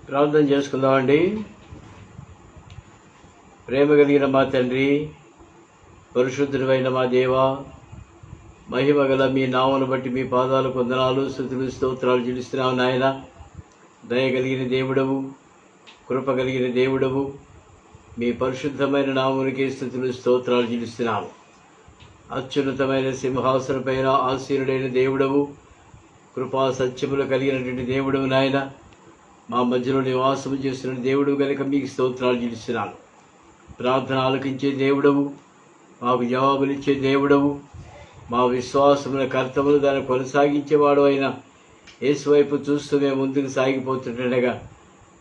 ప్రార్థన చేసుకుందామండి. ప్రేమ కలిగిన మా తండ్రి, పరిశుద్ధుడైన మా దేవ, మహిమ గల మీ నామను బట్టి మీ పాదాలకు వందనాలు, స్తుతులు, స్తోత్రాలు చెల్లిస్తున్నావు నాయన. దయ కలిగిన దేవుడవు, కృప కలిగిన దేవుడవు, మీ పరిశుద్ధమైన నామునికి స్తుతులు, స్తోత్రాలు చెల్లిస్తున్నాము. అత్యున్నతమైన సింహాసనపైన ఆసీనుడైన దేవుడవు, కృపా సత్యములు కలిగినటువంటి దేవుడవు నాయన. మా మధ్యలో నివాసము చేస్తున్న దేవుడు కనుక మీకు స్తోత్రాలు చెల్లిస్తున్నాను. ప్రార్థన ఆలకించే దేవుడవు, మాకు జవాబులిచ్చే దేవుడవు, మా విశ్వాసముల కర్తములు దాన్ని కొనసాగించేవాడు అయిన యేసు వైపు చూస్తూ మేము ముందుకు సాగిపోతుండగా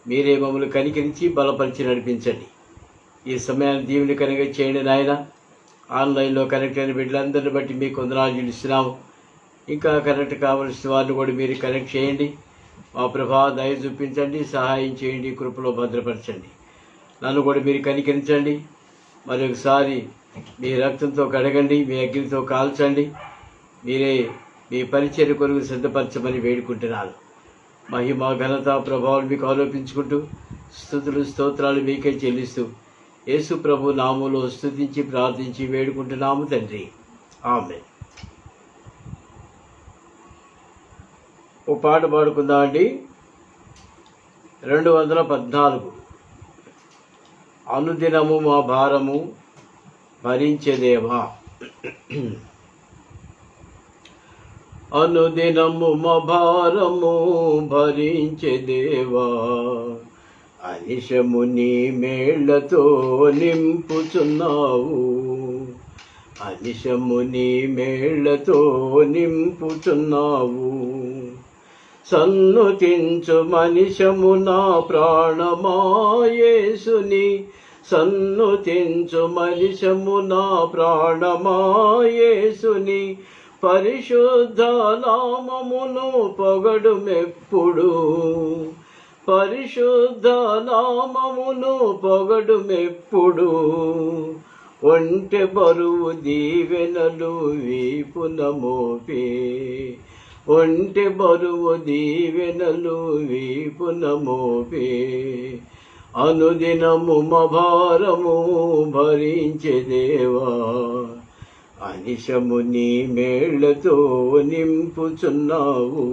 మీరే మమ్మల్ని కనికరించి బలపరిచి నడిపించండి. ఈ సమయాన్ని దీవుని కనుక చేయండి నాయన. ఆన్లైన్లో కనెక్ట్ అయిన బిడ్డలందరిని బట్టి మీకు వందనాలు చెల్లిస్తున్నాము. ఇంకా కనెక్ట్ కావలసిన వారిని కూడా మీరు కనెక్ట్ చేయండి. మా ప్రభా దయ చూపించండి, సహాయం చేయండి, కృపలో భద్రపరచండి. నన్ను కూడా మీరు కనికరించండి. మరి ఒకసారి మీ రక్తంతో కడగండి, మీ అగ్నితో కాల్చండి. మీరే మీ పరిచర్య కొరకు సిద్ధపరచమని వేడుకుంటున్నాను. మహిమ ఘనత ప్రభావాలు మీకు ఆరోపించుకుంటూ స్తుతులు స్తోత్రాలు మీకే చెల్లిస్తూ యేసు ప్రభు నామములో స్తుతించి ప్రార్థించి వేడుకుంటున్నాము తండ్రి. ఆమేన్. ఓ పాట పాడుకుందామండి. 214. అనుదినము మా భారము భరించేదేవా. అనుదినము మా భారము భరించేదేవా, అనిశము నీ మేళ్లతో నింపుచున్నావు. అనిశము నీ మేళ్లతో నింపుచున్నావు. సన్నుతించు మనిషము నా ప్రాణమా యేసుని, సన్నుతించు మనిషము నా ప్రాణమా యేసుని, పరిశుద్ధ నామమును పొగడుమెప్పుడు. పరిశుద్ధ నామమును పొగడుమెప్పుడు. ఒంటె బరువు దీవెనలు వీపున మోపే, ఒంటె బరువు దీవెనలు వీపున మోపే, అనుదినము మా భారము భరించేదేవా, అనిశము నీ మేళ్లతో నింపుచున్నావు.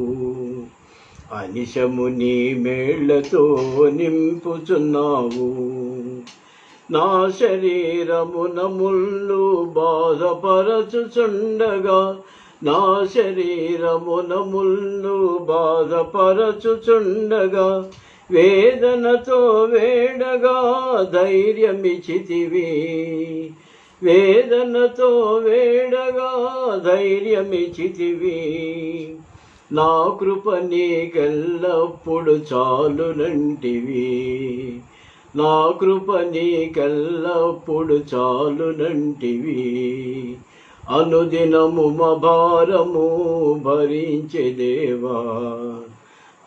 అనిశము నీ మేళ్లతో నింపుచున్నావు. నా శరీరమున ముళ్ళు బాధపరచుచుండగా, నా శరీరమున ముళ్ళు బాధపరచుచుండగా, వేదనతో వేడగా ధైర్యమిచ్చితివి. వేదనతో వేడగా ధైర్యమిచ్చితివి. నా కృప నీకెల్లప్పుడు చాలునంటివి. నా కృప నీకెల్లప్పుడు చాలునంటివి. అనుదినము మా భారము భరించేదేవా,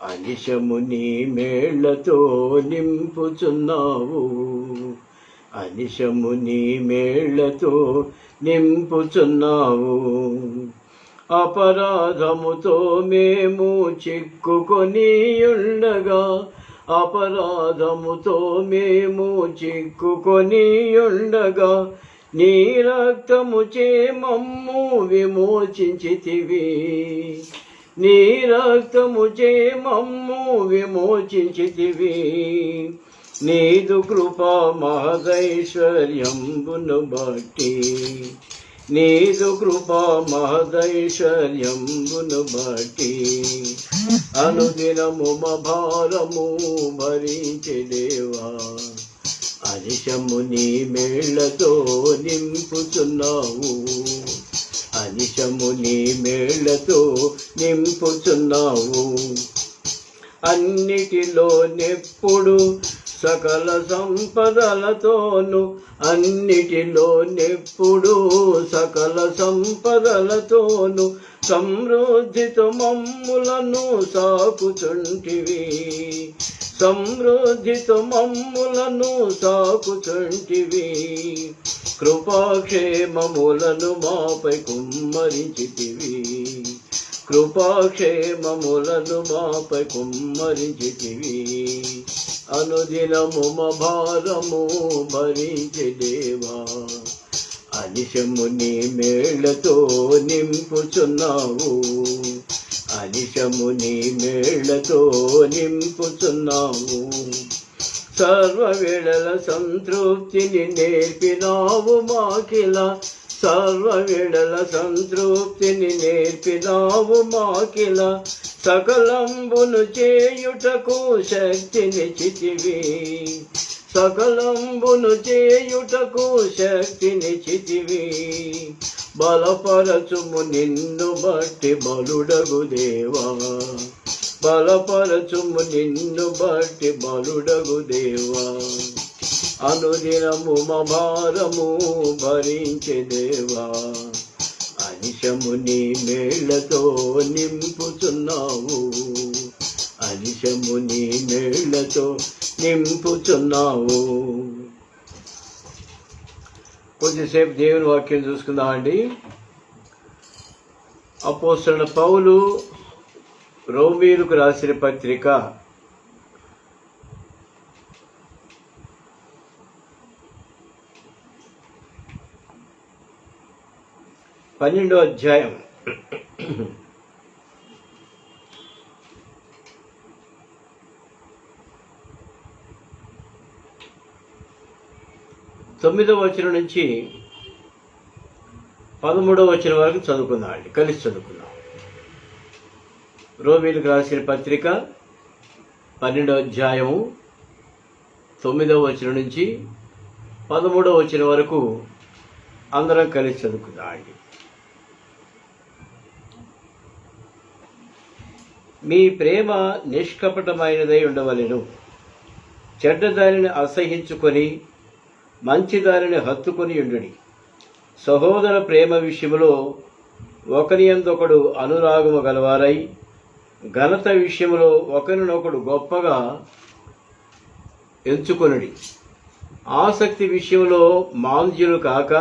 అనిశము నీ మేళ్లతో నింపుచున్నావు. అనిశము నీ మేళ్లతో నింపుచున్నావు. అపరాధముతో మేము చిక్కుకొని ఉండగా, అపరాధముతో మేము చిక్కుకొని ఉండగా, నీ రక్తముచే మమ్ము విమోచించితివి. నీ రక్తముచే మమ్ము విమోచించితివి. నీదు కృపా మహదైశ్వర్యంబును బట్టి, నీదు కృపా మహదైశ్వర్యంబును బట్టి, అనుదినము మా భారము భరించేదేవా, అనిశము నీ మేళ్లతో నింపుచున్నావు. అనిశము నీ మేళ్లతో నింపుచున్నావు. అన్నిటిలో నెప్పుడు సకల సంపదలతోను, అన్నిటిలో నెప్పుడు సకల సంపదలతోను, సమృద్ధితో మమ్ములను సాకుచుంటివి. సమృద్ధితో మమ్ములను సాకుచుంటివి. కృపాక్షేమములను మాపై కుమ్మరించితివి. కృపాక్షేమములను మాపై కుమ్మరించితివి. అనుదినము మా భారము భరించె దేవా, అనిశము నీ మేళ్లతో నింపుచున్నావు. అనిశము నీ మేళ్లతో నింపుచున్నావు. సర్వవేళల సంతృప్తిని నేర్పినావు మాకిలా. సర్వవేళల సంతృప్తిని నేర్పినావు మాకిలా. సకలంబును చేయుటకు శక్తినిచ్చితివి. సకలంబును చేయుటకు శక్తినిచ్చితివి. బలపరచుము నిన్ను బట్టి బలుడగు దేవా. బలపరచుము నిన్ను బట్టి బలుడగు దేవా. అనుదినము మా భారము భరించె దేవా. అనిశము నీ మేళ్లతో నింపుచున్నావు. అనిశము నీ మేళ్లతో నింపుచున్నావు. కొద్దిసేపు దేవుని వాక్యం చూసుకుందామండి. అపోస్తలుడైన పౌలు రోమీయులకు రాసిన పత్రిక 12వ అధ్యాయం 9వ వచనం నుంచి 13వ వచనం వరకు చదువుకుందామండి. కలిసి చదువుకుందాం. రోమీయులకు రాసిన పత్రిక 12వ అధ్యాయము 9వ వచనం నుంచి 13వ వచనం వరకు అందరం కలిసి చదువుకుందామండి. మీ ప్రేమ నిష్కపటమైనదై ఉండవలెను. చెడ్డదానిని అసహించుకొని మంచిదానిని హత్తుకొని ఉండుడి. సహోదర ప్రేమ విషయంలో ఒకరి యందొకడు అనురాగము గలవారై, ఘనత విషయంలో ఒకరినొకడు గొప్పగా ఎంచుకొనుడి. ఆసక్తి విషయంలో మాంద్యులు కాక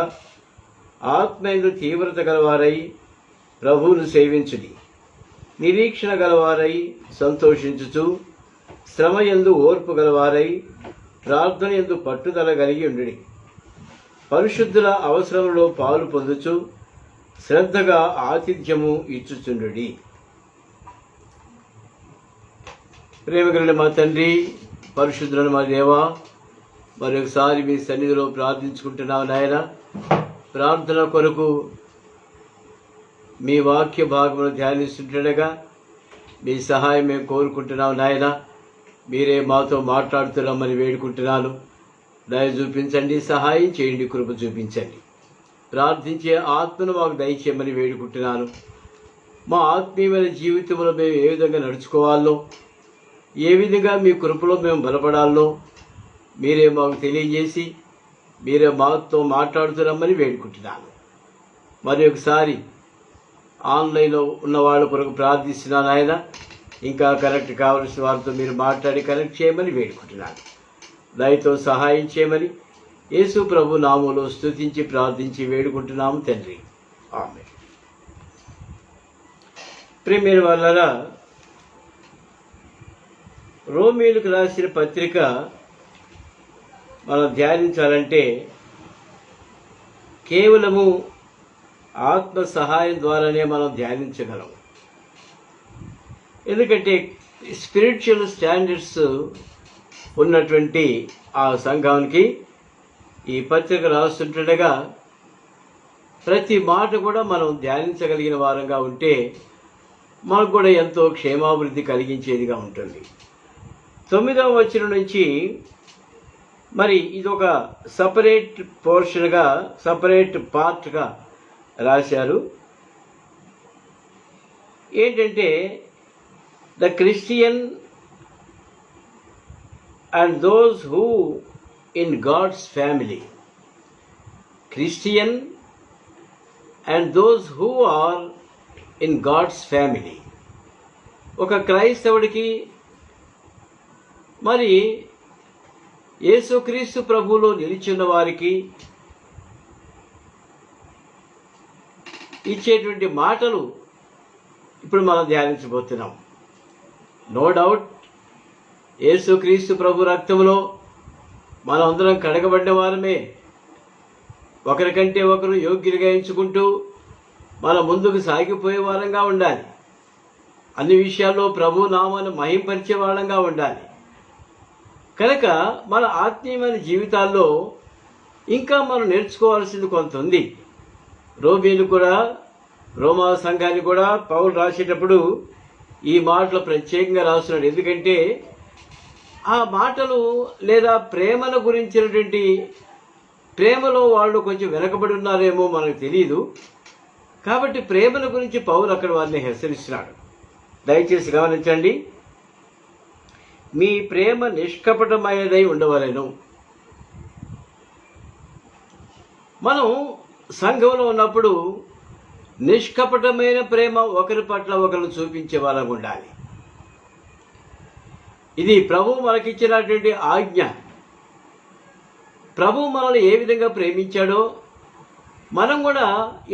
ఆత్మయందు తీవ్రత గలవారై ప్రభువును సేవించుడి. నిరీక్షణ గలవారై సంతోషించుచు, శ్రమయందు ఓర్పు గలవారై ప్రార్థన యందు పట్టుదల కలిగి ఉండుడి. పరిశుద్ధుల అవసరంలో పాలు పొందుచు శ్రద్ధగా ఆతిథ్యము ఇచ్చుచుండుడి. ప్రేమగలిగిన మా తండ్రి, పరిశుద్ధులను మా దేవా, మరొకసారి మీ సన్నిధిలో ప్రార్థించుకుంటున్నావు నాయన. ప్రార్థన కొరకు మీ వాక్య భాగమును ధ్యానిస్తుండగా మీ సహాయం మేము కోరుకుంటున్నాం నాయన. మీరే మాతో మాట్లాడుతున్నామని వేడుకుంటున్నాను. దయ చూపించండి, సహాయం చేయండి, కృప చూపించండి. ప్రార్థించే ఆత్మను మాకు దయచేయమని వేడుకుంటున్నాను. మా ఆత్మీయమైన జీవితంలో మేము ఏ విధంగా నడుచుకోవాలో, ఏ విధంగా మీ కృపలో మేము బలపడాలో మీరే మాకు తెలియజేసి మీరే మాతో మాట్లాడుతున్నామని వేడుకుంటున్నాను. మరి ఒకసారి ఆన్లైన్లో ఉన్న వాళ్ళ కొరకు ప్రార్థిస్తున్నాను ఆయన. ఇంకా కనెక్ట్ కావలసిన వారితో మీరు మాట్లాడి కనెక్ట్ చేయమని వేడుకుంటున్నాను. దయతో సహాయం చేయమని యేసు ప్రభు నామములో స్తుతించి ప్రార్థించి వేడుకుంటున్నాము తండ్రి, ఆమేన్. ప్రియమైన వాళ్ళారా, రోమీయులకు రాసిన పత్రిక మనం ధ్యానించాలంటే కేవలము ఆత్మ సహాయం ద్వారానే మనం ధ్యానించగలం. ఎందుకంటే స్పిరిచువల్ స్టాండర్డ్స్ ఉన్నటువంటి ఆ సంఘానికి ఈ పత్రిక రాస్తుండగా ప్రతి మాట కూడా మనం ధ్యానించగలిగిన వారంగా ఉంటే మనకు కూడా ఎంతో క్షేమాభివృద్ధి కలిగించేదిగా ఉంటుంది. 9వ వచనం నుంచి మరి ఇదొక సపరేట్ పోర్షన్గా, సపరేట్ పార్ట్గా రాశారు. ఏంటంటే the Christian and those who in God's family. Christian and those who are in God's family. ఒక క్రైస్తవుడికి మరి యేసుక్రీస్తు ప్రభువులో నిలిచిన వారికి ఇచ్చేటువంటి మాటలు ఇప్పుడు మనం ధ్యానించబోతున్నాం. నో డౌట్ యేసుక్రీస్తు ప్రభు రక్తంలో మనం అందరం కడగబడ్డ వారమే. ఒకరికంటే ఒకరు యోగ్యులుగా ఎంచుకుంటూ మన ముందుకు సాగిపోయే వారంగా ఉండాలి. అన్ని విషయాల్లో ప్రభు నామాన్ని మహింపరిచే వాళ్ళంగా ఉండాలి. కనుక మన ఆత్మీయమైన జీవితాల్లో ఇంకా మనం నేర్చుకోవాల్సింది కొంత ఉంది. రోమా సంఘాన్ని కూడా పౌలు రాసేటప్పుడు ఈ మాటలు ప్రత్యేకంగా రాస్తున్నాడు. ఎందుకంటే ఆ మాటలు లేదా ప్రేమను గురించినటువంటి ప్రేమలో వాళ్ళు కొంచెం వెనకబడి ఉన్నారేమో మనకు తెలియదు. కాబట్టి ప్రేమల గురించి పౌలు అక్కడ వారిని హెచ్చరిస్తున్నాడు. దయచేసి గమనించండి. మీ ప్రేమ నిష్కపటమైనదై ఉండవలెను. మనం సంఘంలో ఉన్నప్పుడు నిష్కపటమైన ప్రేమ ఒకరి పట్ల ఒకరు చూపించే వాళ్ళం ఉండాలి. ఇది ప్రభువు మనకిచ్చినటువంటి ఆజ్ఞ. ప్రభువు మనల్ని ఏ విధంగా ప్రేమించాడో మనం కూడా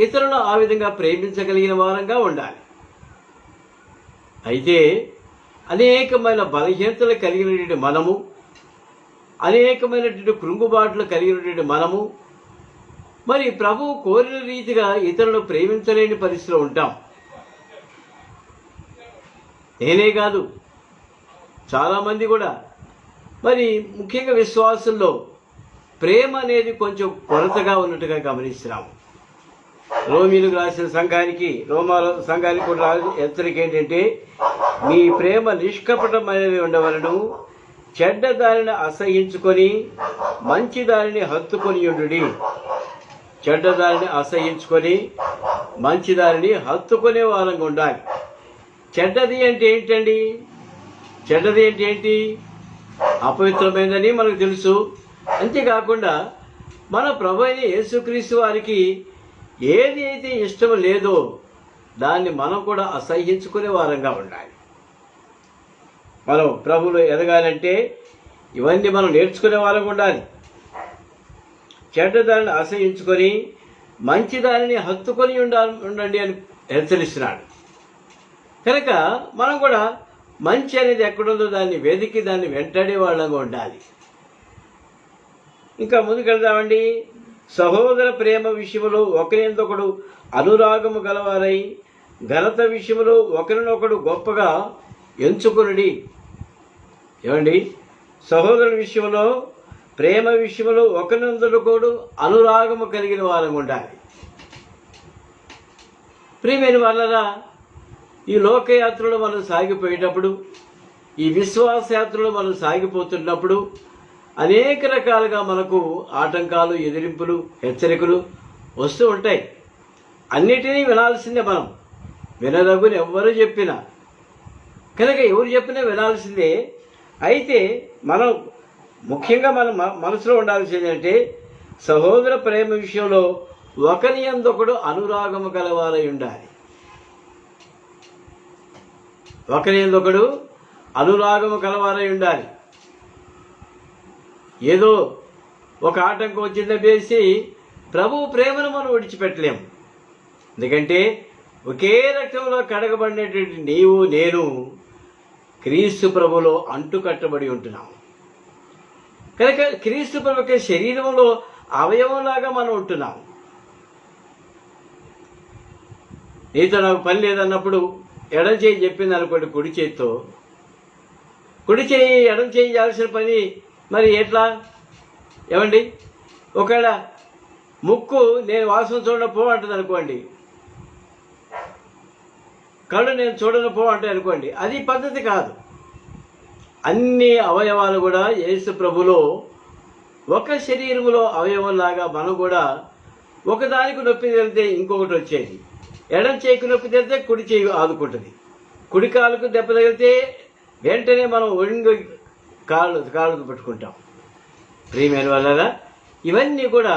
ఇతరులను ఆ విధంగా ప్రేమించగలిగిన వారంగా ఉండాలి. అయితే అనేకమైన బలహీనతలు కలిగినటువంటి మనము, అనేకమైనటువంటి కృంగుబాట్లు కలిగినటువంటి మనము మరి ప్రభువు కోరిన రీతిగా ఇతరులను ప్రేమించలేని పరిస్థితిలో ఉంటాం. నేనే కాదు, చాలామంది కూడా మరి ముఖ్యంగా విశ్వాసుల్లో ప్రేమ అనేది కొంచెం కొరతగా ఉన్నట్టుగా గమనిస్తున్నాము. రోమీలకు రాసిన రోమా సంఘానికి కూడా హెచ్చరిక ఏంటంటే, మీ ప్రేమ నిష్కపటమైనది ఉండవలను, చెడ్డ దానిని అసహించుకొని మంచి దానిని హత్తుకొని ఉండుడి. చెడ్డ దానిని అసహించుకొని మంచి దానిని హత్తుకునే వారంగా ఉండాలి. చెడ్డది అంటే ఏంటండి? చెడ్డది అంటే ఏంటి? అపవిత్రమైనదని మనకు తెలుసు. అంతేకాకుండా మన ప్రభు అయిన యేసుక్రీస్తు వారికి ఏది అయితే ఇష్టం లేదో దాన్ని మనం కూడా అసహ్యించుకునే వారంగా ఉండాలి. మనం ప్రభువులో ఎదగాలంటే ఇవన్నీ మనం నేర్చుకునే వారంగా ఉండాలి. చెడ్డదానిని అసహించుకొని మంచి దానిని హత్తుకొని ఉండండి అని హెచ్చరిస్తున్నాడు. కనుక మనం కూడా మంచి అనేది ఎక్కడుందో దాన్ని వెతికి దాన్ని వెంటాడే వాళ్ళంగా ఉండాలి. ఇంకా ముందుకెళ్దామండి. సహోదర ప్రేమ విషయంలో ఒకరినొకడు అనురాగము గలవారై ఘనత విషయంలో ఒకరినొకడు గొప్పగా ఎంచుకునుడి. ఏమండి? సహోదరుల విషయంలో ప్రేమ విషయంలో ఒకరినొకడు అనురాగము కలిగిన వారంగా ఉండాలి. ప్రియమైన వాళ్ళరా, ఈ లోకయాత్రలో మనం సాగిపోయేటప్పుడు, ఈ విశ్వాస యాత్రలో మనం సాగిపోతున్నప్పుడు అనేక రకాలుగా మనకు ఆటంకాలు, ఎదిరింపులు, హెచ్చరికలు వస్తూ ఉంటాయి. అన్నిటినీ వినాల్సిందే. మనం వినదగుని ఎవరు చెప్పినా, కనుక ఎవరు చెప్పినా వినాల్సిందే. అయితే మనం ముఖ్యంగా మన మనసులో ఉండాల్సింది అంటే సహోదర ప్రేమ విషయంలో ఒకరి యందొకడు అనురాగము కలవారై ఉండాలి. ఒకరి యందొకడు అనురాగము కలవారై ఉండాలి. ఏదో ఒక ఆటంకం వచ్చిందనేసి ప్రభు ప్రేమను మనం విడిచిపెట్టలేము. ఎందుకంటే ఒకే రక్తంలో కడగబడినటువంటి నీవు నేను క్రీస్తు ప్రభులో అంటుకట్టబడి ఉంటున్నాము. కనుక క్రీస్తు ప్రభు శరీరంలో అవయవంలాగా మనం ఉంటున్నాము. నీతో నాకు పని లేదన్నప్పుడు ఎడం చేయి చెప్పింది అనుకోండి, కుడి చేతితో, కుడి చేయి ఎడం చేయాల్సిన పని మరి ఎట్లా? ఏమండి? ఒకవేళ ముక్కు నేను వాసన చూడను పో అంటుంది అనుకోండి, కళ్ళు నేను చూడను పో అంటే అనుకోండి, అది పద్ధతి కాదు. అన్ని అవయవాలు కూడా యేసు ప్రభులో ఒక శరీరంలో అవయవంలాగా మనం కూడా ఒకదానికి నొప్పి తెలితే ఇంకొకటి వచ్చేది. ఎడం చేయికి నొప్పి తెలితే కుడి చేయి ఆదుకుంటుంది. కుడి కాలుకు దెబ్బ తగిలితే వెంటనే మనం ఒంగి కాళ్ళకు పెట్టుకుంటాం. ప్రియమైన వాళ్ళరా, ఇవన్నీ కూడా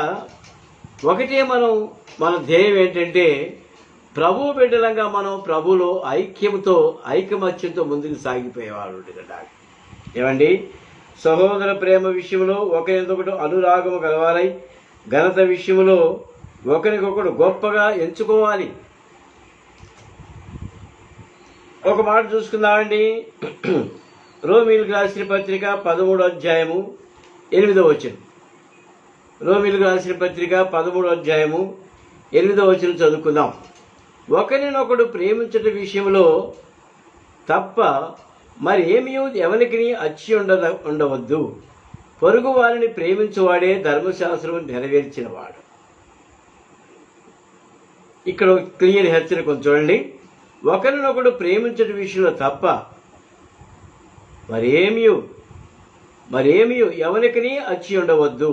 ఒకటే. మన ధ్యేయం ఏంటంటే ప్రభు బిడ్డలంగా మనం ప్రభులో ఐకమత్యంతో ముందుకు సాగిపోయేవాళ్ళు కదా. ఏమండి? సహోదర ప్రేమ విషయంలో ఒకరికొకడు అనురాగము కలవాలై ఘనత విషయంలో ఒకరికొకడు గొప్పగా ఎంచుకోవాలి. ఒక మాట చూసుకుందామండి. రోమీయులకు రాసిన పత్రిక 13వ అధ్యాయము 8వ వచనం. రోమీయులకు రాసిన పత్రిక 13వ అధ్యాయము 8వ వచనం చదువుకుందాం. ఒకరినొకడు ప్రేమించట విషయంలో తప్ప మరి ఏమీ ఎవరికి అచ్చి ఉండవద్దు. పొరుగు వారిని ప్రేమించువాడే ధర్మశాస్త్రం నెరవేర్చినవాడు. ఇక్కడ క్లియర్ హెచ్చరిక చూడండి. ఒకరినొకడు ప్రేమించట విషయంలో తప్ప మరేమీ ఎవరికి అచ్చి ఉండవద్దు.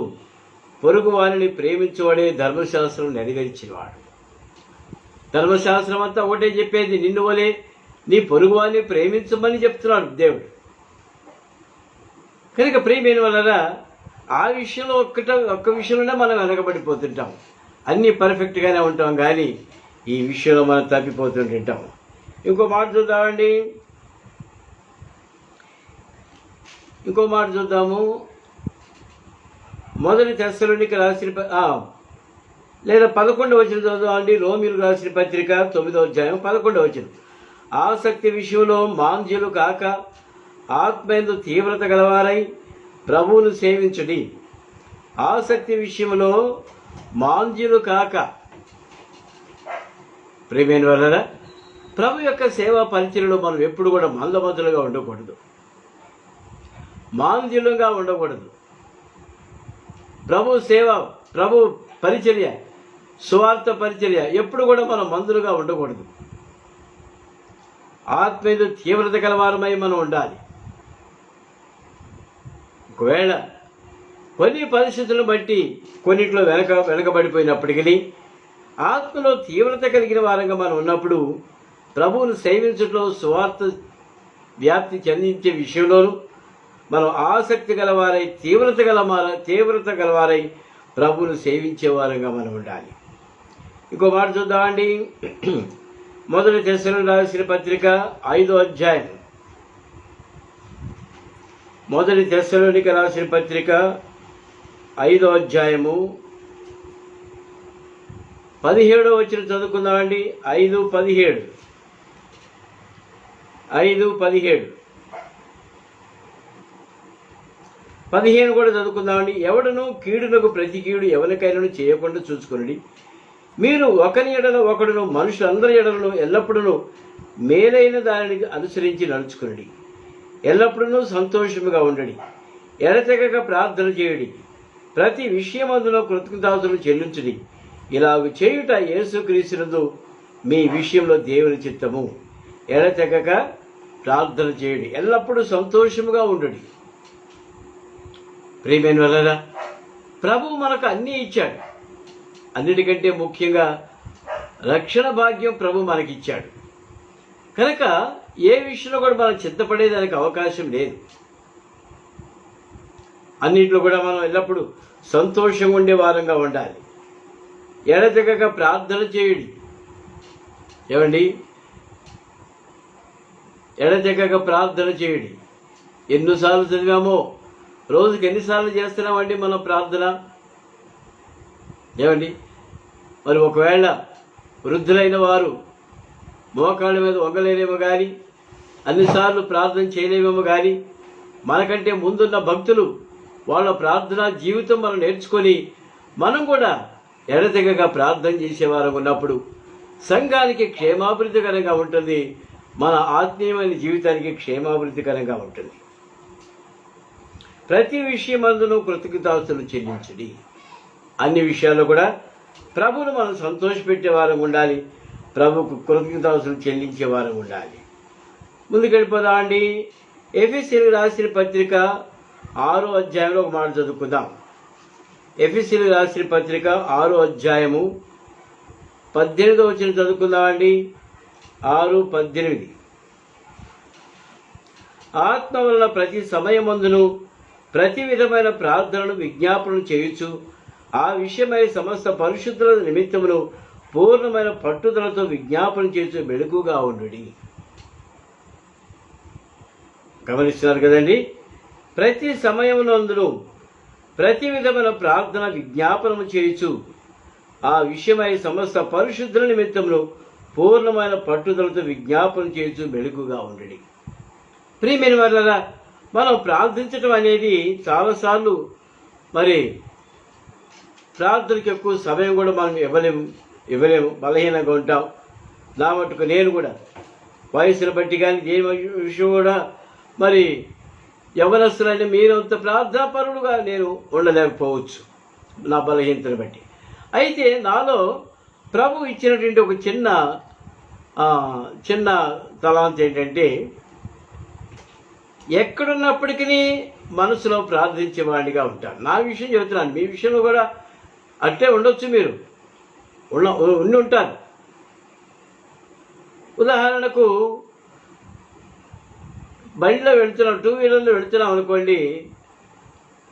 పొరుగు వారిని ప్రేమించువాడే ధర్మశాస్త్రం నెరవేర్చినవాడు. ధర్మశాస్త్రం అంతా ఒకటే చెప్పేది, నిన్ను వలే నీ పొరుగు వారిని ప్రేమించమని చెప్తున్నాడు దేవుడు. కనుక ప్రేమైన వలన ఆ విషయంలో ఒక్క విషయంలోనే మనం వెనకబడిపోతుంటాం. అన్నీ పర్ఫెక్ట్గానే ఉంటాం, కానీ ఈ విషయంలో మనం తప్పిపోతుంటాం. ఇంకో మాట చూద్దాము. మొదటి తెస్సలోనికీ రాసిన లేదా 11వ వచనం చదువుదామండి. రోమీయులకు రాసిన పత్రిక 9వ అధ్యాయం 11వ వచనం. ఆసక్తి విషయంలో మాంద్యులు కాక ఆత్మయందు తీవ్రత గలవారై ప్రభువును సేవించుడి. ఆసక్తి విషయంలో మాంద్యులు కాక. ప్రేమైన వలన ప్రభు యొక్క సేవా పరిచర్యలో మనం ఎప్పుడు కూడా మందమతులుగా ఉండకూడదు, మాంద్యులుగా ఉండకూడదు. ప్రభు సేవ, ప్రభు పరిచర్య, సువార్త పరిచర్య ఎప్పుడు కూడా మనం మందులుగా ఉండకూడదు. ఆత్మీయ తీవ్రత కలవారమై మనం ఉండాలి. ఒకవేళ కొన్ని పరిస్థితులను బట్టి కొన్నిట్లో వెనకబడిపోయినప్పటికీ ఆత్మలో తీవ్రత కలిగిన వారంగా మనం ఉన్నప్పుడు ప్రభువును సేవించడంలో, సువార్త వ్యాప్తి చెందించే విషయంలోనూ మనం ఆసక్తి గలవారై తీవ్రత గలవారై ప్రభువును సేవించే వారంగా మనం ఉండాలి. ఇంకో మాట చూద్దామండి. మొదటి తెస్సలోనికీ రాసిన పత్రిక 5వ అధ్యాయం. మొదటి తెస్సలోనికీ రాసిన పత్రిక 5వ అధ్యాయము 17వ వచనం చదువుకుందామండి. 5:17 15 కూడా చదువుకుందామండి. ఎవడను కీడునకు ప్రతి కీడు ఎవరికైనా చేయకుండా చూసుకుని మీరు ఒకరి ఎడల ఒకడును మనుషులందరి ఎడలను ఎల్లప్పుడూ మేలైన దానిని అనుసరించి నడుచుకుని ఎల్లప్పుడూ సంతోషముగా ఉండడి. ఎడతెగక ప్రార్థన చేయుడి. ప్రతి విషయమందులో కృతజ్ఞతాస్తులు చెల్లించుడి. ఇలాగ చేయుట యేసుక్రీస్తునందు మీ విషయంలో దేవుని చిత్తము. ఎడతెగక ప్రార్థన చేయుడి, ఎల్లప్పుడూ సంతోషముగా ఉండడి. ప్రియమైన వలన ప్రభువు మనకు అన్నీ ఇచ్చాడు. అన్నిటికంటే ముఖ్యంగా రక్షణ భాగ్యం ప్రభు మనకిచ్చాడు. కనుక ఏ విషయంలో కూడా మనం చింతపడేదానికి అవకాశం లేదు. అన్నింటిలో కూడా మనం ఎల్లప్పుడూ సంతోషంగా ఉండే వారంగా ఉండాలి. ఎడతెగక ప్రార్థన చేయుడి. ఏమండి, ఎడతెగక ప్రార్థన చేయుడి. ఎన్నిసార్లు చదివామో, రోజుకి ఎన్నిసార్లు చేస్తున్నామండి మనం ప్రార్థన? ఏమండి, మరి ఒకవేళ వృద్ధులైన వారు మోకాళ్ళ మీద వంగలేరేమో కానీ, అన్నిసార్లు ప్రార్థన చేయలేమేమో కానీ, మనకంటే ముందున్న భక్తులు వాళ్ళ ప్రార్థనా జీవితం మనం నేర్చుకొని మనం కూడా ఎడతెగక ప్రార్థన చేసేవారు ఉన్నప్పుడు సంఘానికి క్షేమాభివృద్ధికరంగా ఉంటుంది. మన ఆత్మీయమైన జీవితానికి క్షేమాభివృద్ధికరంగా ఉంటుంది. ప్రతి విషయమందును కృతజ్ఞతాస్తులు చెల్లించండి. అన్ని విషయాల్లో కూడా ప్రభువును మనం సంతోషపెట్టే వారం ఉండాలి. ప్రభుకు కృతజ్ఞతాస్తులు చెల్లించే వారం ఉండాలి. ముందుకెళ్ళిపోదామండి. ఎఫెసీయులకు రాసిన పత్రిక 6వ అధ్యాయంలో ఒక మాట చదువుకుందాం. ఎఫెసీయులకు రాసిన పత్రిక 6వ అధ్యాయము 18వ వచనం చదువుకుందామండి. 6:18 ఆత్మ వలన ప్రతి సమయమందును ప్రతి విధమైన ప్రార్థనలు విజ్ఞాపనలు చేయుచు ఆ విషయమై సమస్త పరిశుద్ధుల నిమిత్తమును పూర్ణమైన పట్టుదలతో విజ్ఞాపన చేస్తూ మెలకుగా ఉండుడి. గమనిస్తున్నారు కదండి. ప్రతి సమయమునందును ప్రతి విధమైన ప్రార్థన విజ్ఞాపనము చేయుచు ఆ విషయమై సమస్త పరిశుద్ధుల నిమిత్తమును పూర్ణమైన పట్టుదలతో విజ్ఞాపన చేస్తూ మెలుగుగా ఉండడి. ప్రియమైన వాళ్ళరా, మనం ప్రార్థించటం అనేది చాలాసార్లు మరి ప్రార్థనకి ఎక్కువ సమయం కూడా మనం ఇవ్వలేము, బలహీనంగా ఉంటాం. నా మటుకు నేను కూడా వయసును బట్టి కానీ దేని విషయం కూడా మరి యవనస్తులైన మీరంత ప్రార్థనాపరుడుగా నేను ఉండలేకపోవచ్చు నా బలహీనతను బట్టి. అయితే నాలో ప్రభు ఇచ్చినటువంటి ఒక చిన్న తలాంత ఏంటంటే, ఎక్కడున్నప్పటికీ మనసులో ప్రార్థించేవాడిగా ఉంటాను. నా విషయం చెబుతున్నాను, మీ విషయంలో కూడా అట్లే ఉండొచ్చు, మీరు ఉండి ఉంటారు. ఉదాహరణకు బండిలో వెళ్తున్నాం, 2 వీలర్లో వెళ్తున్నాం అనుకోండి,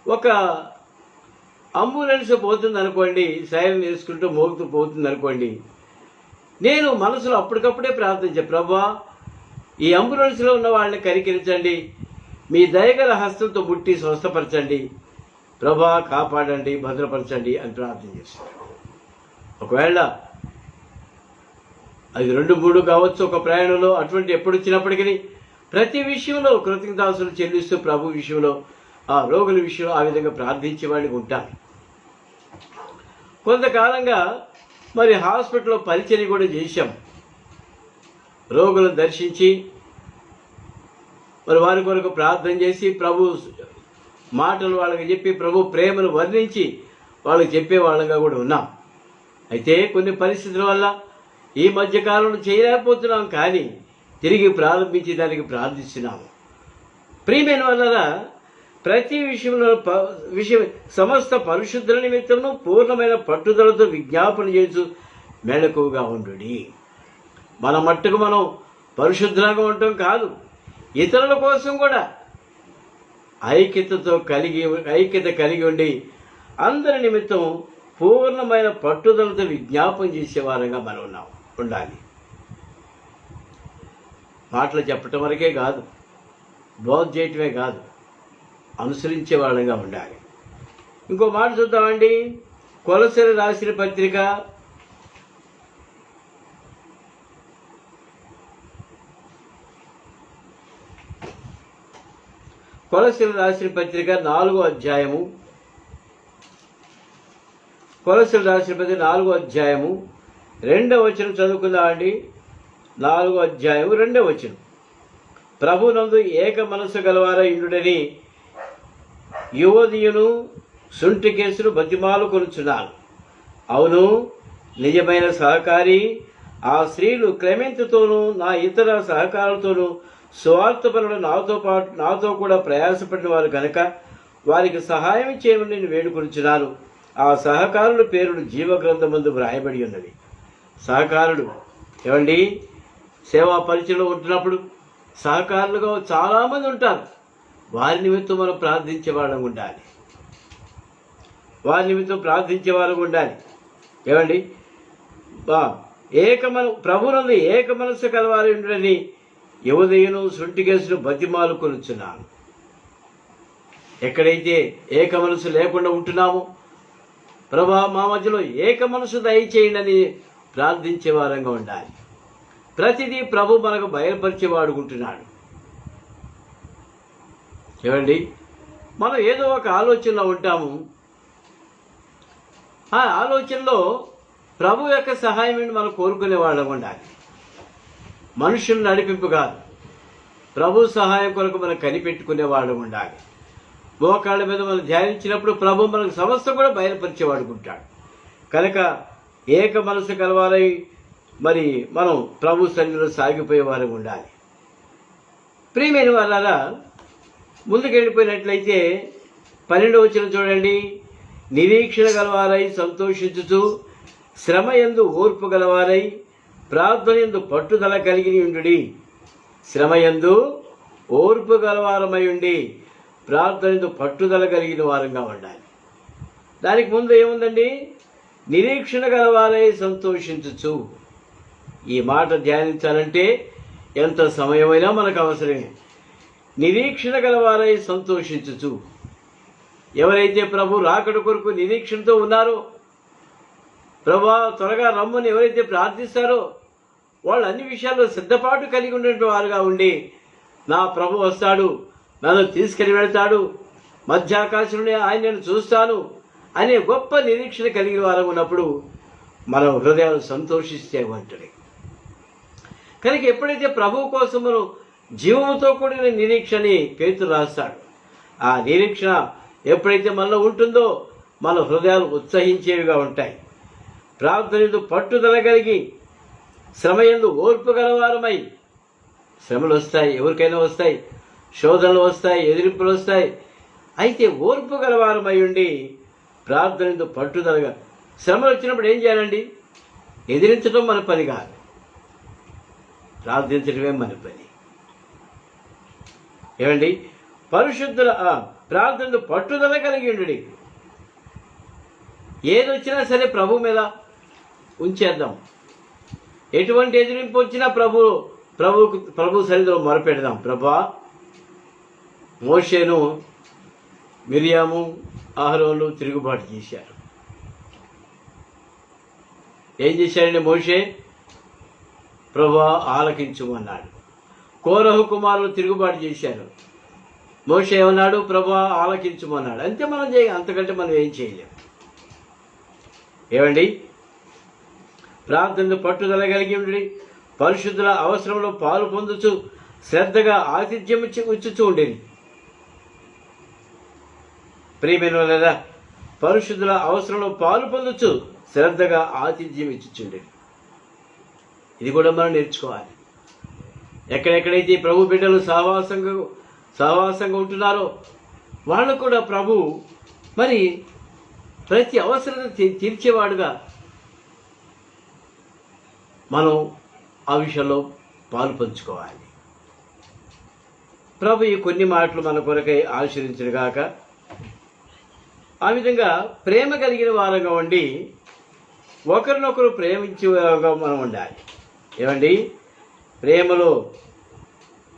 ఒక అంబులెన్స్ పోతుంది అనుకోండి, సైరన్ వేసుకుంటూ మోగుతూ పోతుంది అనుకోండి, నేను మనసులో అప్పటికప్పుడే ప్రార్థించే, ప్రభా ఈ అంబులెన్స్లో ఉన్న వాళ్ళని కనికరించండి, మీ దయగల హస్తంతో ముట్టి స్వస్థపరచండి, ప్రభా కాపాడండి, భద్రపరచండి అని ప్రార్థన చేస్తాను. ఒకవేళ అది 2-3 కావచ్చు ఒక ప్రయాణంలో, అటువంటి ఎప్పుడు వచ్చినప్పటికీ ప్రతి విషయంలో కృతజ్ఞతాస్తులు చెల్లిస్తూ ప్రభు విషయంలో, ఆ రోగుల విషయంలో ఆ విధంగా ప్రార్థించేవాడికి ఉంటాను. కొంతకాలంగా మరి హాస్పిటల్లో పరిచర్య కూడా చేశాం. రోగులను దర్శించి మరి వారి కొరకు ప్రార్థన చేసి ప్రభు మాటలు వాళ్ళకి చెప్పి ప్రభు ప్రేమను వర్ణించి వాళ్ళకి చెప్పే వాళ్ళగా కూడా ఉన్నాం. అయితే కొన్ని పరిస్థితుల వల్ల ఈ మధ్యకాలంలో చేయలేకపోతున్నాం, కానీ తిరిగి ప్రారంభించి దానికి ప్రార్థిస్తున్నాము. ప్రియమైన వల్ల ప్రతి విషయంలో సమస్త పరిశుద్ధుల నిమిత్తము పూర్ణమైన పట్టుదలతో విజ్ఞాపన చేస్తూ మెళకువగా ఉండుడి. మన మట్టుకు మనం పరిశుద్ధంగా ఉండటం కాదు, ఇతరుల కోసం కూడా ఐక్యత కలిగి ఉండి అందరి నిమిత్తం పూర్ణమైన పట్టుదలతో విజ్ఞాపన చేసేవారంగా మనం ఉండాలి. మాటలు చెప్పటం వరకే కాదు, బోధ చేయటమే కాదు, అనుసరించే వాళ్ళంగా ఉండాలి. ఇంకో మాట చూద్దామండి. కొలసలు రాసిన పత్రిక 4వ అధ్యాయము. కొలసలు రాసిన పత్రిక 4వ అధ్యాయము 2వ వచనం చదువుకుందామండి. 4వ అధ్యాయము 2వ వచనం. ప్రభునందు ఏక మనసు గలవారై ఉండుడని యువదియును సుంటికేసును బతిమాలు కొనుచున్నాను. అవును, నిజమైన సహకారి ఆ స్త్రీలు క్లెమెంతుతోనూ నా ఇతర సహకారులతోనూ స్వార్థపరులు నాతో కూడా ప్రయాసపడిన వారు కనుక వారికి సహాయం చేయమని నేను వేడుకొనుచున్నాను. ఆ సహకారుల పేరును జీవగ్రంథమందు వ్రాయబడి ఉన్నవి. సహకారులు ఏమండి, సేవా పరిచయలో ఉంటున్నప్పుడు సహకారులుగా చాలామంది ఉంటారు. వారి నిమిత్తం మనం ప్రార్థించే వాళ్ళం ఉండాలి. ఏమండి, ప్రభునందు ఏక మనస్సు కలవారి ఉండని యువదయును సుంటికేసును బతిమాలు కొనుచున్నాను. ఎక్కడైతే ఏక మనసు లేకుండా ఉంటున్నామో, ప్రభా మా మధ్యలో ఏక మనసు దయచేయండి అని ప్రార్థించే వారంగా ఉండాలి. ప్రతిదీ ప్రభు మనకు బయలుపరిచేవాడుకుంటున్నాడు. ఏమండి, మనం ఏదో ఒక ఆలోచనలో ఉంటాము. ఆ ఆలోచనలో ప్రభు యొక్క సహాయం మనం కోరుకునే వాళ్ళం ఉండాలి. మనుషులు నడిపింపు కాదు, ప్రభు సహాయం కొరకు మనం కనిపెట్టుకునే వాళ్ళు ఉండాలి. మోకాళ్ళ మీద మనం ధ్యానించినప్పుడు ప్రభు మనకు సమస్త కూడా బయలుపరిచేవాడుకుంటాడు. కనుక ఏక మనసు కలవారై మరి మనం ప్రభు సన్నిధిలో సాగిపోయేవారు ఉండాలి. ప్రియమైన వాళ్ళారా, ముందుకెళ్ళిపోయినట్లయితే 12వ వచనం చూడండి. నిరీక్షణ గలవారై సంతోషించుచు శ్రమ యందు ఓర్పు గలవారై ప్రార్థన యందు పట్టుదల కలిగి ఉండుడి. శ్రమ యందు ఓర్పు గలవారమై ఉండి ప్రార్థన యందు పట్టుదల కలిగిన వారంగా ఉండాలి. దానికి ముందు ఏముందండి? నిరీక్షణ గలవారై సంతోషించుచు. ఈ మాట ధ్యానించాలంటే ఎంత సమయమైనా మనకు అవసరమే. నిరీక్షణ గలవారై సంతోషించుచు. ఎవరైతే ప్రభు రాకడ కొరకు నిరీక్షణతో ఉన్నారో, ప్రభా త్వరగా రమ్మని ఎవరైతే ప్రార్థిస్తారో వాళ్ళు అన్ని విషయాల్లో సిద్ధపాటు కలిగి ఉన్నటువంటి వారుగా ఉండి, నా ప్రభు వస్తాడు, నన్ను తీసుకెళ్ళి వెళ్తాడు, మధ్యాకాశంలో ఆయన నేను చూస్తాను అనే గొప్ప నిరీక్షణ కలిగిన వారు ఉన్నప్పుడు మన హృదయాలు సంతోషిస్తే వంటది. కనుక ఎప్పుడైతే ప్రభువు కోసము జీవముతో కూడిన నిరీక్షని పేతురు రాస్తాడు, ఆ నిరీక్షణ ఎప్పుడైతే మనలో ఉంటుందో మన హృదయాలు ఉత్సహించేవిగా ఉంటాయి. ప్రార్థనలు పట్టుదల కలిగి, శ్రమయందు ఓర్పు గలవారమై, శ్రమలు వస్తాయి, ఎవరికైనా వస్తాయి, శోధనలు వస్తాయి, ఎదిరింపులు వస్తాయి. అయితే ఓర్పు గలవారమై ఉండి ప్రార్థనలు పట్టుదలగా, శ్రమలు వచ్చినప్పుడు ఏం చేయాలండి? ఎదిరించడం మన పని కాదు, ప్రార్థించడమే మన పని. ఏమండి? పరిశుద్ధుల ప్రార్థనలు పట్టుదల కలిగి ఉండి, ఏదొచ్చినా సరే ప్రభు మీద ఉంచేద్దాం. ఎటువంటి ఎదిరింపు వచ్చినా ప్రభు సన్నిధిలో మొరపెడదాం. ప్రభా, మోషేను, మిరియాము, అహరోను తిరుగుబాటు చేశారు. ఏం చేశాడండి మోషే? ప్రభా ఆలకించుమన్నాడు. కోరహు కుమారులు తిరుగుబాటు చేశారు. మోషే ఏమన్నాడు? ప్రభా ఆలకించుమన్నాడు. అంతే మనం అంతకంటే మనం ఏం చేయలేం. ఏమండి? ప్రార్థనలు పట్టుదల కలిగి ఉండి, పరిశుద్ధుల అవసరంలో పాలు పొందుచు శ్రద్ధగా ఆతిథ్యం ఇచ్చుచూ ఉండేది. ప్రియమైన లేదా పరిశుద్ధుల అవసరంలో పాలు పొందుచు శ్రద్ధగా ఆతిథ్యం ఇచ్చుచుండేది. ఇది కూడా మనం నేర్చుకోవాలి. ఎక్కడెక్కడైతే ప్రభు బిడ్డలు సహవాసంగా ఉంటున్నారో వాళ్ళు కూడా ప్రభు మరి ప్రతి అవసరం తీర్చేవాడుగా మనం ఆ విషయంలో పాలు పంచుకోవాలి. ప్రభు ఈ కొన్ని మాటలు మన కొరకై ఆశీర్వదించుగాక. ఆ విధంగా ప్రేమ కలిగిన వారంగా ఉండి ఒకరినొకరు ప్రేమించే వారంగా మనం ఉండాలి. ఏమండి? ప్రేమలో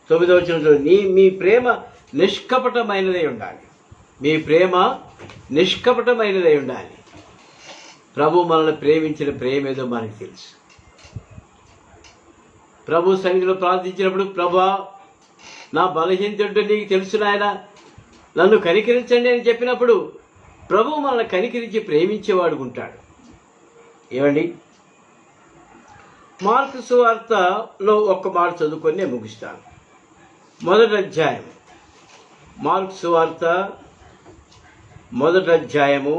9వ వచనంలో మీ ప్రేమ నిష్కపటమైనదై ఉండాలి. మీ ప్రేమ నిష్కపటమైనదై ఉండాలి. ప్రభు మనల్ని ప్రేమించిన ప్రేమ ఏదో మనకు తెలుసు. ప్రభు సన్నిధిలో ప్రార్థించినప్పుడు, ప్రభా నా బలహీనత నీకు తెలుసు నాయన, నన్ను కనికరించండి అని చెప్పినప్పుడు ప్రభు మనల్ని కనికరించి ప్రేమించేవాడు ఉంటాడు. ఏమండి? మార్కు సువార్తలో ఒక్క మాట చదువుకొని నేను ముగిస్తాను. 1వ అధ్యాయం, మార్కు సువార్త 1వ అధ్యాయము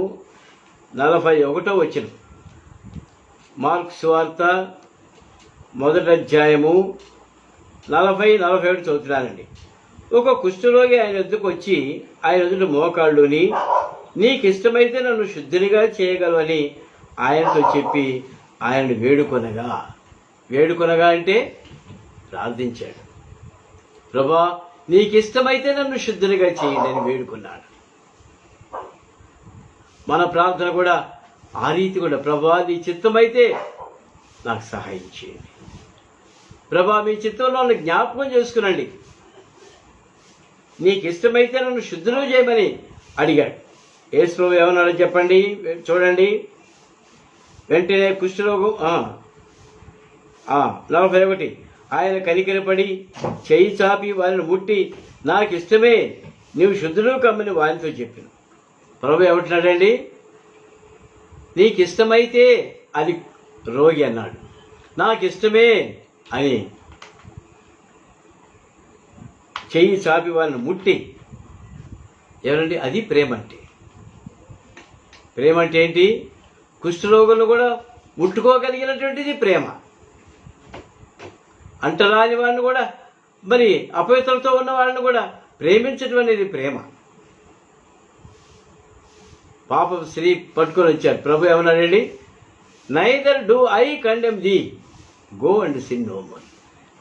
41వ వచనం. మార్కు సువార్త 1వ అధ్యాయము 40-47 చదువుతున్నానండి. ఒక కుష్ఠరోగి ఆయన వద్దకు వచ్చి ఆయన ఎదుట మోకాళ్ళుని, నీకు ఇష్టమైతే నన్ను శుద్ధినిగా చేయగలవని ఆయనతో చెప్పి ఆయనను వేడుకొనగా అంటే ప్రార్థించాడు. ప్రభా నీకు ఇష్టమైతే నన్ను శుద్ధినిగా చేయండి అని వేడుకున్నాడు. మన ప్రార్థన కూడా ఆ రీతి కూడా, ప్రభా నీ చిత్తమైతే నాకు సహాయం చేయండి, ప్రభా మీ చిత్తంలో నన్ను జ్ఞాపకం చేసుకునండి, నీకు ఇష్టమైతే నన్ను శుద్ధులు చేయమని అడిగాడు. యేసు ప్రభు ఏమన్నాడో చెప్పండి, చూడండి. వెంటనే కుష్ఠరోగం 41, ఆయన కనికరపడి చేయి చాపి వారిని ముట్టి, నాకు ఇష్టమే, నీవు శుద్ధులు కమ్మని వారితో చెప్పిన. ప్రభు ఏమంటున్నాడండి? నీకు ఇష్టమైతే అది రోగి అన్నాడు, నాకు ఇష్టమే అని చెయ్యి చాపి వారిని ముట్టి. ఏమండి? అది ప్రేమ అంటే. ప్రేమ అంటే ఏంటి? కుష్ఠరోగులను కూడా ముట్టుకోగలిగినటువంటిది ప్రేమ. అంటరాని వాళ్ళని కూడా, మరి అపవిత్రతో ఉన్న వాళ్ళని కూడా ప్రేమించడం అనేది ప్రేమ. పాపం స్త్రీ పట్టుకొని వచ్చారు. ప్రభు ఏమన్నాడండి? Neither do I condemn thee, go and sin no more.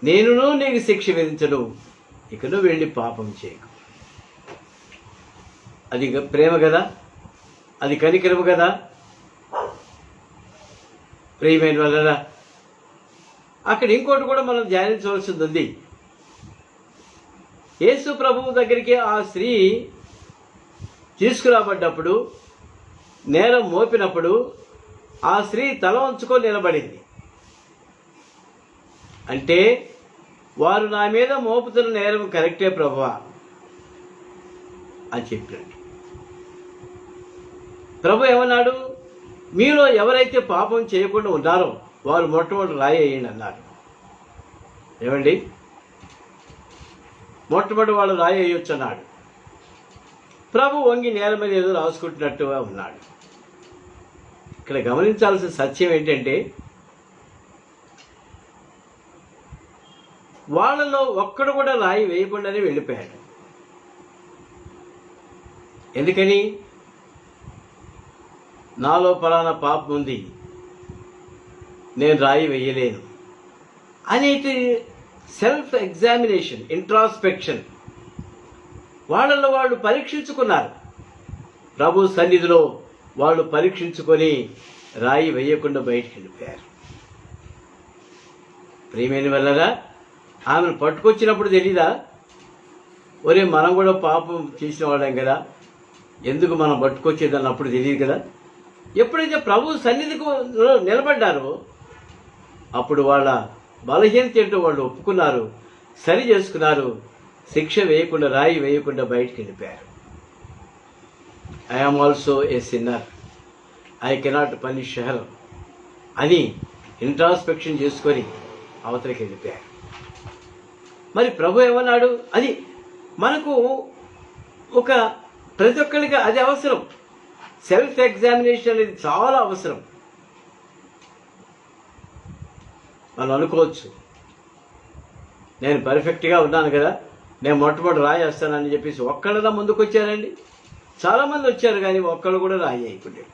నేనును నీకు శిక్ష విధించను, ఇక నువ్వు వెళ్ళి పాపం చేయకు. అది ప్రేమ కదా, అది కనికరము కదా. ప్రియమైన వాళ్ళ అక్కడ ఇంకోటి కూడా మనం ధ్యానించవలసింది ఉంది. యేసు ప్రభువు దగ్గరికి ఆ స్త్రీ తీసుకురాబడ్డప్పుడు, నేరం మోపినప్పుడు ఆ స్త్రీ తల వంచుకొని నిలబడింది. అంటే వారు నా మీద మోపుతున్న నేరం కరెక్టే ప్రభువా అని చెప్పాడు. ప్రభు ఏమన్నాడు? మీలో ఎవరైతే పాపం చేయకుండా ఉన్నారో వారు మొట్టమొదటి రాయి వేయండి అన్నారు. ఏమండి, మొట్టమొదటి వాళ్ళు రాయి వేయొచ్చు అన్నాడు. ప్రభు వంగి నేల మీద ఏదో రాసుకుంటున్నట్టుగా ఉన్నాడు. ఇక్కడ గమనించాల్సిన సత్యం ఏంటంటే, వాళ్ళలో ఒక్కడు కూడా రాయి వేయకుండానే వెళ్ళిపోయాడు. ఎందుకని? నాలో పలానా పాపం ఉంది, నేను రాయి వేయలేను అనేది సెల్ఫ్ ఎగ్జామినేషన్, ఇంట్రాస్పెక్షన్ వాళ్ళలో వాళ్ళు పరీక్షించుకున్నారు. ప్రభు సన్నిధిలో వాళ్ళు పరీక్షించుకొని రాయి వేయకుండా బయటికి వెళ్ళిపోయారు. ప్రియమైన వల్లరా, ఆమెను పట్టుకొచ్చినప్పుడు తెలీదా? ఒరే, మనం కూడా పాపం చేసిన వాళ్ళం కదా, ఎందుకు మనం పట్టుకొచ్చేదాన్ని అప్పుడు తెలియదు కదా. ఎప్పుడైతే ప్రభు సన్నిధికి నిలబడ్డారో అప్పుడు వాళ్ళ బలహీనత ఏంటో వాళ్ళు ఒప్పుకున్నారు, సరి చేసుకున్నారు, శిక్ష వేయకుండా, రాయి వేయకుండా బయటికి వెళ్ళిపోయారు. I am also a sinner, I cannot punish her అని ఇంట్రాస్పెక్షన్ చేసుకొని అవతలికి వెళ్ళిపోయారు. మరి ప్రభు ఏమన్నాడు? అది మనకు ఒక ప్రతి ఒక్కరికి అది అవసరం. సెల్ఫ్ ఎగ్జామినేషన్ అనేది చాలా అవసరం. మనం అనుకోవచ్చు, నేను పర్ఫెక్ట్గా ఉన్నాను కదా, నేను మొట్టమొదటి రాయేస్తానని చెప్పేసి ఒక్కళ్ళలా ముందుకు వచ్చారండి. చాలామంది వచ్చారు కానీ ఒక్కళ్ళు కూడా రాయి అయిపోయారు.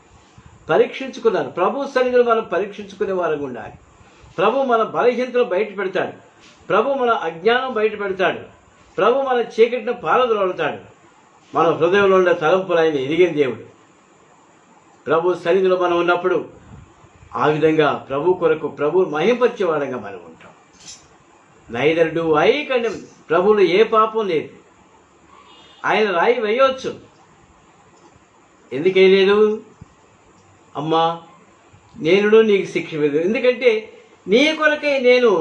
పరీక్షించుకున్నారు. ప్రభు సన్నిధిలో మనం పరీక్షించుకునే వారంగా ఉండాలి. ప్రభు మన బలహీనతలు బయట పెడతాడు. ప్రభు మన అజ్ఞానం బయట పెడతాడు. ప్రభు మన చీకటిని పారద్రోలుతాడు. మన హృదయంలో ఉండే తలంపులు ఆయన ఎరిగిన దేవుడు. ప్రభు సన్నిధిలో మనం ఉన్నప్పుడు ఆ విధంగా ప్రభు కొరకు ప్రభు మహింపరిచేవాడంగా మనం ఉంటాం. Neither do I condemn. ప్రభువులో ఏ పాపం లేదు. ఆయన రాయి వేయవచ్చు. ఎందుకు వేయలేదు? అమ్మా, నేను నీకు శిక్ష లేదు, ఎందుకంటే నీ కొరకై నేను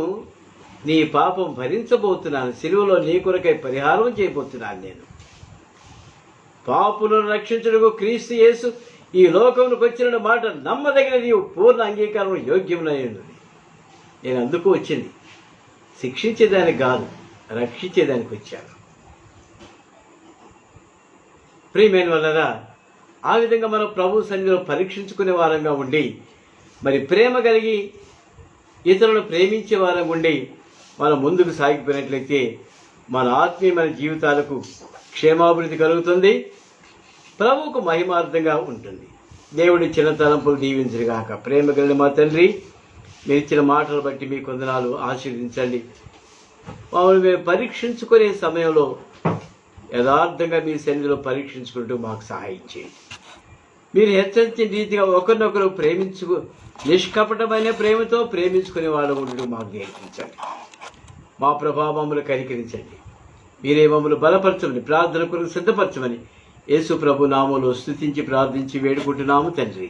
నీ పాపం భరించబోతున్నాను. సిలువలో నీ కొరకై పరిహారం చేయబోతున్నాను. నేను పాపులను రక్షించుటకు క్రీస్తు యేసు ఈ లోకంలోకి వచ్చిన మాట నమ్మదగినది, పూర్ణ అంగీకారం యోగ్యమునై ఉన్నది. నేను అందుకు వచ్చింది, శిక్షించేదానికి కాదు, రక్షించేదానికి వచ్చాను. ప్రియమైన వల్లరా, ఆ విధంగా మనం ప్రభు సన్నిధిలో పరీక్షించుకునే వారంగా ఉండి, మరి ప్రేమ కలిగి ఇతరులను ప్రేమించే వారంగా ఉండి మనం ముందుకు సాగిపోయినట్లయితే మన ఆత్మీయమైన జీవితాలకు క్షేమాభివృద్ధి కలుగుతుంది, ప్రభువుకు మహిమార్థంగా ఉంటుంది. దేవుడి చిన్న తలంపులు దీవించరుగాక. ప్రేమ కలిగిన మా తండ్రి, మీరు ఇచ్చిన మాటలు బట్టి మీ కొందనాలు ఆశీర్వదించండి. మమ్మల్ని మేము పరీక్షించుకునే సమయంలో యథార్థంగా మీ సన్నిధిలో పరీక్షించుకుంటూ మాకు సహాయం చేయండి. మీరు హెచ్చరించిన రీతిగా ఒకరినొకరు నిష్కపటమైన ప్రేమతో ప్రేమించుకునే వాళ్ళు ఉండడం మాకు నేర్పించండి. మా ప్రభావములు కనికరించండి. మీరే మమ్మల్ని బలపరచమని, ప్రార్థన కొరకు సిద్ధపరచమని యేసు ప్రభు నామములో స్తుతించి ప్రార్థించి వేడుకుంటున్నాము తండ్రి.